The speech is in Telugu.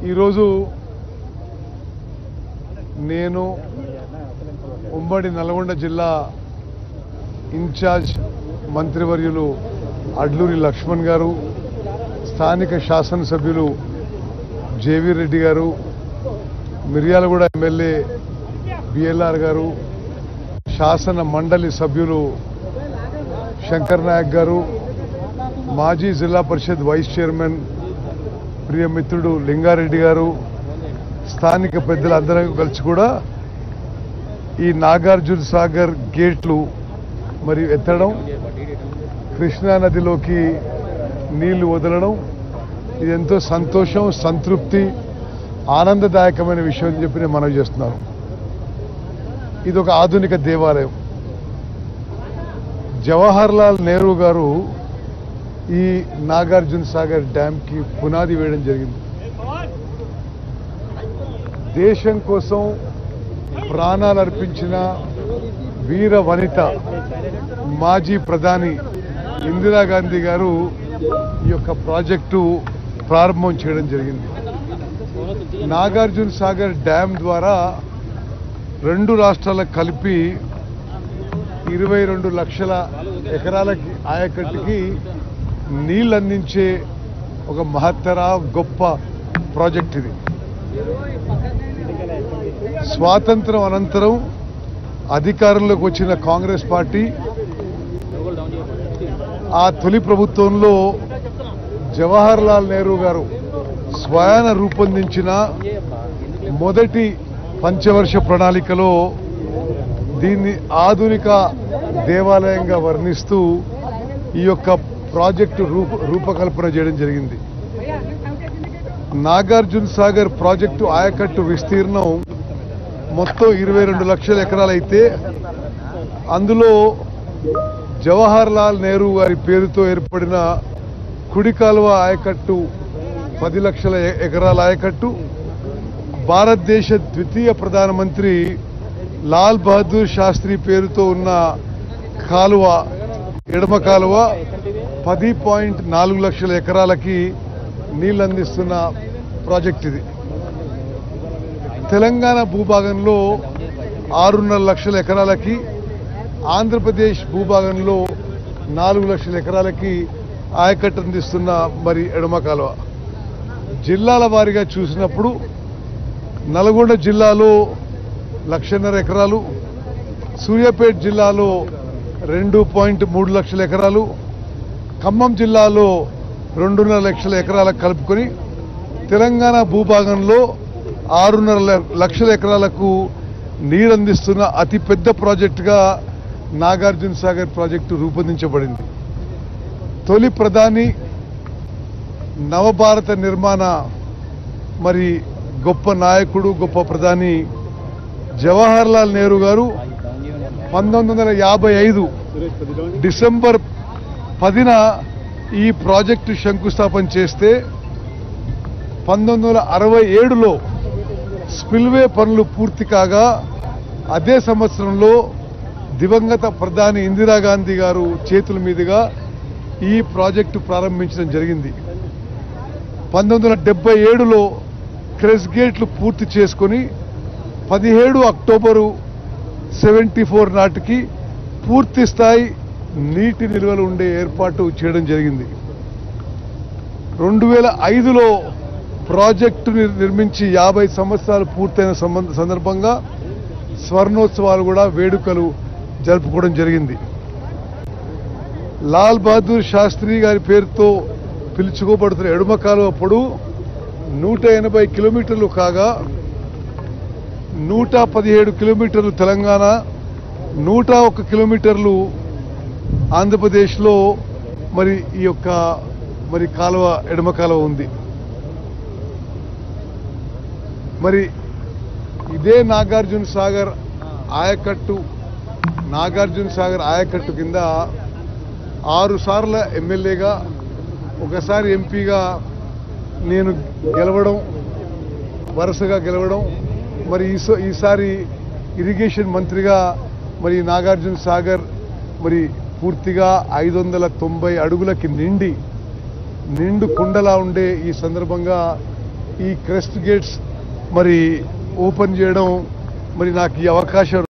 ఈరోజు నేను ఉమ్మడి నల్గొండ జిల్లా ఇన్ఛార్జ్ మంత్రివర్యులు అడ్లూరి లక్ష్మణ్ గారు, స్థానిక శాసనసభ్యులు జేవీ రెడ్డి గారు, మిర్యాలగూడ ఎమ్మెల్యే బిఎల్ఆర్ గారు, శాసన మండలి సభ్యులు శంకర్ నాయక్ గారు, మాజీ జిల్లా పరిషత్ వైస్ చైర్మన్ ప్రియమిత్రుడు లింగారెడ్డి గారు, స్థానిక పెద్దలందరూ కలిసి కూడా ఈ నాగార్జున సాగర్ గేట్లు మరి ఎత్తడం, కృష్ణానదిలోకి నీళ్లు వదలడం ఇది ఎంతో సంతోషం, సంతృప్తి, ఆనందదాయకమైన విషయం అని చెప్పి నేను మనవి చేస్తున్నాను. ఇది ఒక ఆధునిక దేవాలయం. జవహర్లాల్ నెహ్రూ గారు ఈ నాగార్జున సాగర్ డ్యాంకి పునాది వేయడం జరిగింది. దేశం కోసం ప్రాణాలు అర్పించిన వీర వనిత మాజీ ప్రధాని ఇందిరాగాంధీ గారు ఈ యొక్క ప్రాజెక్టు ప్రారంభం చేయడం జరిగింది. నాగార్జున సాగర్ డ్యాం ద్వారా రెండు రాష్ట్రాలకు కలిపి 22 లక్షల ఎకరాలకి ఆయకట్టుకి నీళ్ళు అందించే ఒక మహత్తర గొప్ప ప్రాజెక్ట్ ఇది. స్వాతంత్రం అనంతరం అధికారంలోకి వచ్చిన కాంగ్రెస్ పార్టీ ఆ తొలి ప్రభుత్వంలో జవహర్లాల్ నెహ్రూ గారు స్వయాన రూపొందించిన మొదటి పంచవర్ష ప్రణాళికలో దీన్ని ఆధునిక దేవాలయంగా వర్ణిస్తూ ఈ యొక్క ప్రాజెక్టు రూపకల్పన చేయడం జరిగింది. నాగార్జున సాగర్ ప్రాజెక్టు ఆయకట్టు విస్తీర్ణం మొత్తం 22 లక్షల ఎకరాలైతే అందులో జవహర్లాల్ నెహ్రూ గారి పేరుతో ఏర్పడిన కుడి కాలువ ఆయకట్టు 10 లక్షల ఎకరాల ఆయకట్టు, భారతదేశ ద్వితీయ ప్రధానమంత్రి లాల్ బహదూర్ శాస్త్రి పేరుతో ఉన్న కాలువ ఎడమ కాలువ 10.4 లక్షల ఎకరాలకి నీళ్ళు అందిస్తున్న ప్రాజెక్ట్ ఇది. తెలంగాణ భూభాగంలో 6.5 లక్షల ఎకరాలకి, ఆంధ్రప్రదేశ్ భూభాగంలో 4 లక్షల ఎకరాలకి ఆయకట్టు అందిస్తున్న మరి ఎడమ కాలువ. జిల్లాల వారీగా చూసినప్పుడు నల్గొండ జిల్లాలో 1.5 ఎకరాలు, సూర్యాపేట జిల్లాలో 2.3 లక్షల ఎకరాలు, ఖమ్మం జిల్లాలో 2.5 లక్షల ఎకరాలకు కలుపుకొని తెలంగాణ భూభాగంలో 6.5 లక్షల ఎకరాలకు నీరందిస్తున్న అతిపెద్ద ప్రాజెక్టుగా నాగార్జున సాగర్ ప్రాజెక్టు రూపొందించబడింది. తొలి ప్రధాని, నవభారత నిర్మాణ మరి గొప్ప నాయకుడు, గొప్ప ప్రధాని జవహర్లాల్ నెహ్రూ గారు 1955 డిసెంబర్ 10న ఈ ప్రాజెక్టు శంకుస్థాపన చేస్తే 1967లో స్పిల్వే పనులు పూర్తి కాగా అదే సంవత్సరంలో దివంగత ప్రధాని ఇందిరాగాంధీ గారు చేతుల మీదుగా ఈ ప్రాజెక్టు ప్రారంభించడం జరిగింది. 1977లో క్రెస్ గేట్లు పూర్తి చేసుకుని 17 అక్టోబరు 74 నాటికి పూర్తి స్థాయి నీటి నిల్వలు ఉండే ఏర్పాటు చేయడం జరిగింది. 2005లో ప్రాజెక్టు నిర్మించి 50 సంవత్సరాలు పూర్తయిన సందర్భంగా స్వర్ణోత్సవాలు కూడా వేడుకలు జరుపుకోవడం జరిగింది. లాల్ బహదూర్ శాస్త్రి గారి పేరుతో పిలుచుకోబడుతున్న ఎడమ కాలువ పొడవు 180 కిలోమీటర్లు కాగా 117 కిలోమీటర్లు తెలంగాణ, 101 కిలోమీటర్లు ఆంధ్రప్రదేశ్లో మరి ఈ యొక్క మరి కాలువ ఎడమ కాలువ ఉంది. మరి ఇదే నాగార్జున సాగర్ ఆయకట్టు కింద 6 సార్ల ఎమ్మెల్యేగా, ఒకసారి ఎంపీగా నేను గెలవడం, వరుసగా గెలవడం, మరి ఈసారి ఇరిగేషన్ మంత్రిగా మరి నాగార్జున సాగర్ మరి పూర్తిగా 590 అడుగులకి నిండి నిండు కుండలా ఉండే ఈ సందర్భంగా ఈ క్రెస్ట్ గేట్స్ మరి ఓపెన్ చేయడం, మరి నాకు ఈ అవకాశం